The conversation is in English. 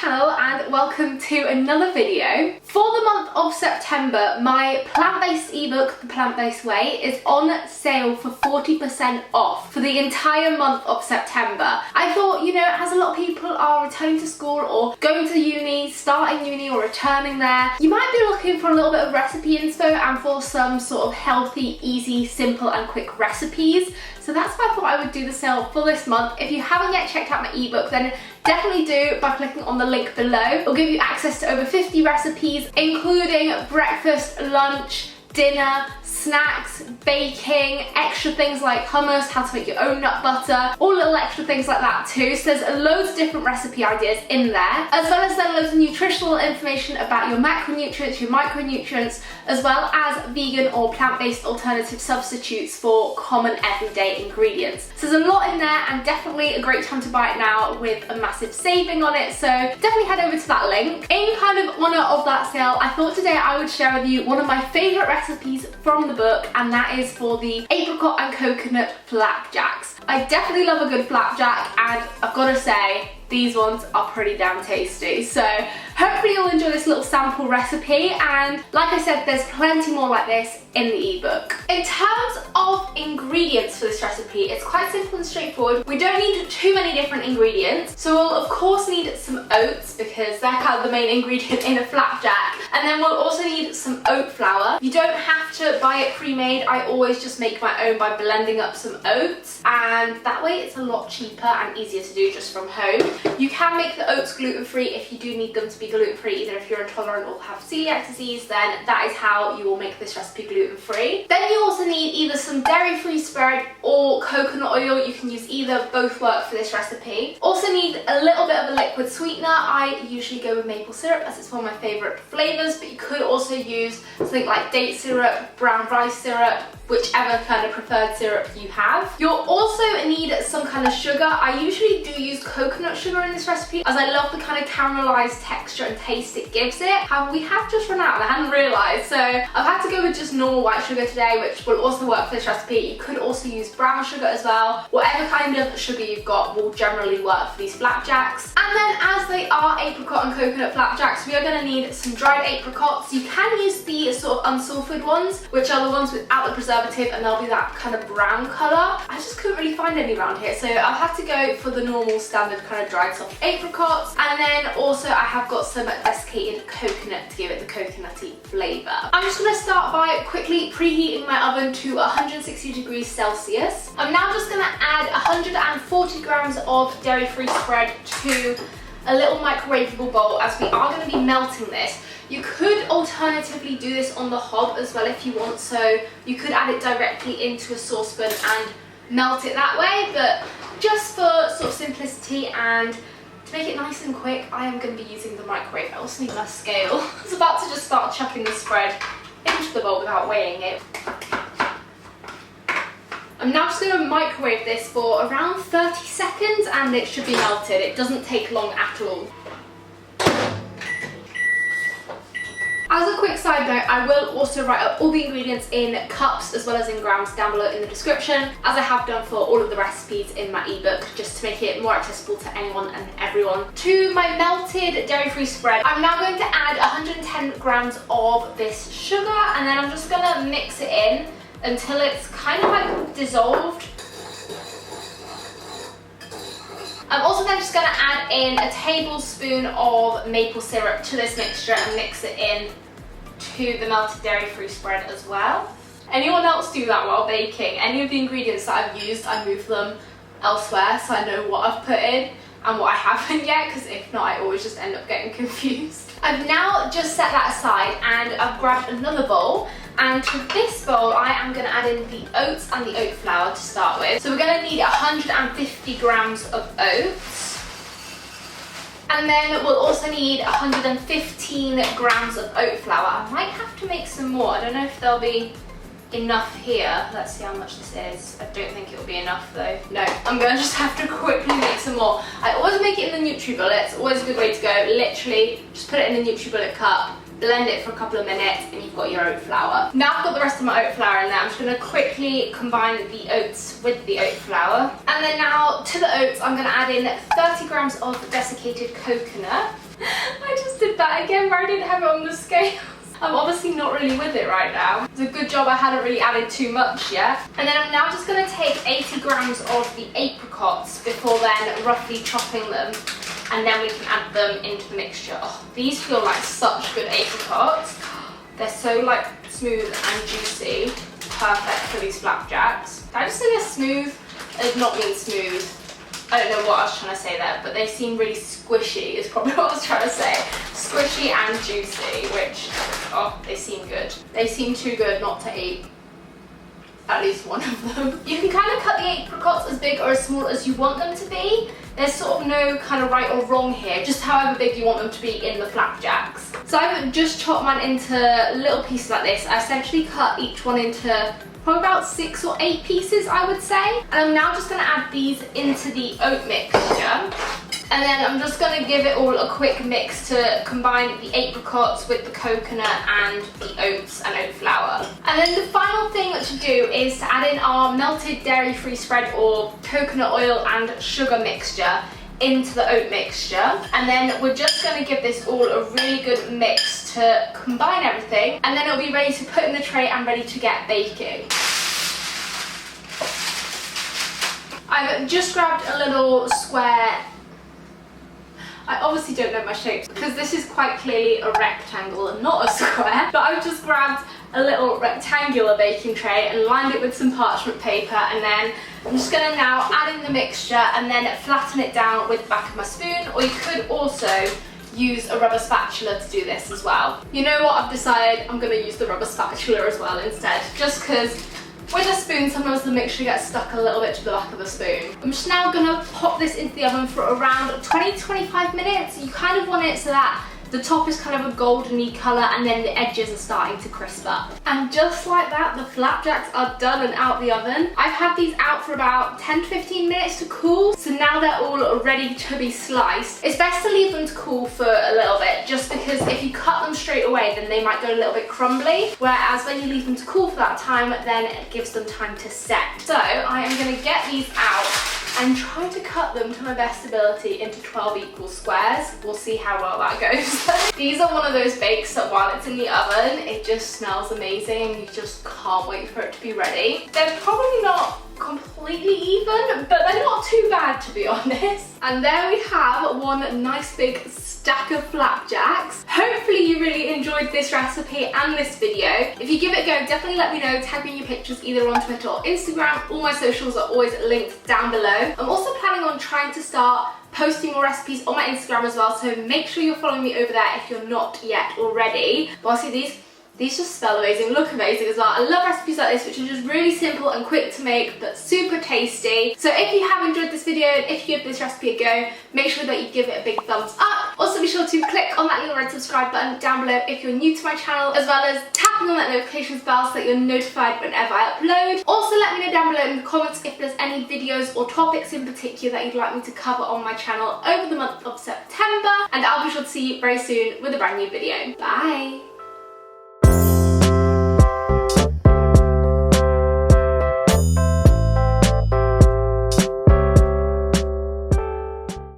channel and welcome to another video. For the month of September, my plant-based ebook, The Plant-Based Way, is on sale for 40% off for the entire month of September. I thought, you know, as a lot of people are returning to school or going to uni, starting uni or returning there, you might be looking for a little bit of recipe info and for some sort of healthy, easy, simple and quick recipes. So that's why I thought I would do the sale for this month. If you haven't yet checked out my ebook, then definitely do by clicking on the link below. It'll give you access to over 50 recipes, including breakfast, lunch, dinner, snacks, baking, extra things like hummus, how to make your own nut butter, all little extra things like that too. So there's loads of different recipe ideas in there, as well as then loads of nutritional information about your macronutrients, your micronutrients, as well as vegan or plant-based alternative substitutes for common everyday ingredients. So there's a lot in there and definitely a great time to buy it now with a massive saving on it. So definitely head over to that link. In kind of honor of that sale, I thought today I would share with you one of my favorite recipes from the book, and that is for the apricot and coconut flapjacks. I definitely love a good flapjack, and I've got to say, these ones are pretty damn tasty. So hopefully you'll enjoy this little sample recipe, and like I said, there's plenty more like this in the ebook. In terms of ingredients for this recipe, it's quite simple and straightforward. We don't need too many different ingredients. So we'll of course need some oats because they're kind of the main ingredient in a flapjack. And then we'll also need some oat flour. You don't have to buy it pre-made. I always just make my own by blending up some oats, and that way it's a lot cheaper and easier to do just from home. You can make the oats gluten-free if you do need them to be gluten-free, either if you're intolerant or have celiac disease, then that is how you will make this recipe gluten-free. Then you also need either some dairy-free spread or coconut oil. You can use either, both work for this recipe. Also need a little bit of a liquid sweetener. I usually go with maple syrup as it's one of my favourite flavours, but you could also use something like date syrup, brown rice syrup, whichever kind of preferred syrup you have. You'll also need some kind of sugar. I usually do use coconut sugar in this recipe as I love the kind of caramelized texture and taste it gives it. However, we have just run out and I hadn't realized, so I've had to go with just normal white sugar today, which will also work for this recipe. You could also use brown sugar as well. Whatever kind of sugar you've got will generally work for these flapjacks. And then, as they are apricot and coconut flapjacks, we are going to need some dried apricots. You can use the sort of unsulfured ones, which are the ones without the preservative, and they'll be that kind of brown colour. I just couldn't really find any around here, so I've had to go for the normal standard kind of dried soft apricots. And then also I have got some desiccated coconut to give it the coconutty flavour. I'm just going to start by quickly preheating my oven to 160 degrees Celsius. I'm now just going to add 140 grams of dairy-free spread to a little microwavable bowl, as we are going to be melting this. You could alternatively do this on the hob as well if you want, so you could add it directly into a saucepan and melt it that way, but just for sort of simplicity and to make it nice and quick, I am going to be using the microwave. I also need my scale. I was about to just start chucking the spread into the bowl without weighing it. I'm now just going to microwave this for around 30 seconds and it should be melted. It doesn't take long at all. As a quick side note, I will also write up all the ingredients in cups as well as in grams down below in the description, as I have done for all of the recipes in my ebook, just to make it more accessible to anyone and everyone. To my melted dairy-free spread, I'm now going to add 110 grams of this sugar, and then I'm just going to mix it in until it's kind of like dissolved. I'm also then just going to add in a tablespoon of maple syrup to this mixture and mix it in to the melted dairy-free spread as well. Anyone else do that while baking? Any of the ingredients that I've used, I move them elsewhere so I know what I've put in and what I haven't yet, because if not I always just end up getting confused. I've now just set that aside and I've grabbed another bowl, and to this bowl I am going to add in the oats and the oat flour to start with. So we're going to need 150 grams of oats, and then we'll also need 115 grams of oat flour. I might have to make some more. I don't know if there'll be enough here. Let's see how much this is. I don't think it'll be enough though. No, I'm going to just have to quickly make some more. I always make it in the NutriBullet. It's always a good way to go. Literally, just put it in the NutriBullet cup, blend it for a couple of minutes, and you've got your oat flour. Now I've got the rest of my oat flour in there, I'm just going to quickly combine the oats with the oat flour. And then now to the oats, I'm going to add in 30 grams of desiccated coconut. I just did that again where I didn't have it on the scale. I'm obviously not really with it right now. It's a good job I hadn't really added too much yet. And then I'm now just going to take 80 grams of the apricots before then roughly chopping them. And then we can add them into the mixture. Oh, these feel like such good apricots. They're so like smooth and juicy. Perfect for these flapjacks. Did I just say they're smooth? I did not mean smooth. I don't know what I was trying to say there, but they seem really squishy is probably what I was trying to say. Squishy and juicy, which, oh, they seem good. They seem too good not to eat at least one of them. You can kind of cut the apricots as big or as small as you want them to be. There's sort of no kind of right or wrong here, just however big you want them to be in the flapjacks. So I've just chopped mine into little pieces like this. I essentially cut each one into probably about 6 or 8 pieces, I would say. And I'm now just going to add these into the oat mixture. And then I'm just going to give it all a quick mix to combine the apricots with the coconut and the oats and oat flour. And then the final thing to do is to add in our melted dairy-free spread or coconut oil and sugar mixture into the oat mixture. And then we're just going to give this all a really good mix to combine everything. And then it'll be ready to put in the tray and ready to get baking. I've just grabbed a little square. I obviously don't know my shapes because this is quite clearly a rectangle and not a square, but I've just grabbed a little rectangular baking tray and lined it with some parchment paper, and then I'm just going to now add in the mixture and then flatten it down with the back of my spoon, or you could also use a rubber spatula to do this as well. You know what, I've decided I'm going to use the rubber spatula as well instead, just because with a spoon, sometimes the mixture gets stuck a little bit to the back of the spoon. I'm just now going to pop this into the oven for around 20 to 25 minutes. You kind of want it so that the top is kind of a goldeny colour and then the edges are starting to crisp up. And just like that, the flapjacks are done and out the oven. I've had these out for about 10 to 15 minutes to cool, so now they're all ready to be sliced. It's best to leave them to cool for a little bit, just because if you cut them straight away, then they might go a little bit crumbly, whereas when you leave them to cool for that time, then it gives them time to set. So I am going to get these out and try to cut them to my best ability into 12 equal squares. We'll see how well that goes. These are one of those bakes that while it's in the oven, it just smells amazing and you just can't wait for it to be ready. They're probably not completely even, but they're not too bad to be honest. And there we have one nice big stack of flapjacks. Hopefully you really enjoyed this recipe and this video. If you give it a go, definitely let me know. Tag me in your pictures either on Twitter or Instagram. All my socials are always linked down below. I'm also planning on trying to start posting more recipes on my Instagram as well, so make sure you're following me over there if you're not yet already. But honestly, these just smell amazing, look amazing as well. I love recipes like this, which are just really simple and quick to make, but super tasty. So if you have enjoyed this video and if you give this recipe a go, make sure that you give it a big thumbs up. Also be sure to click on that little red subscribe button down below if you're new to my channel, as well as tapping on that notifications bell so that you're notified whenever I upload. Also let me know down below in the comments if there's any videos or topics in particular that you'd like me to cover on my channel over the month of September, and I'll be sure to see you very soon with a brand new video. Bye!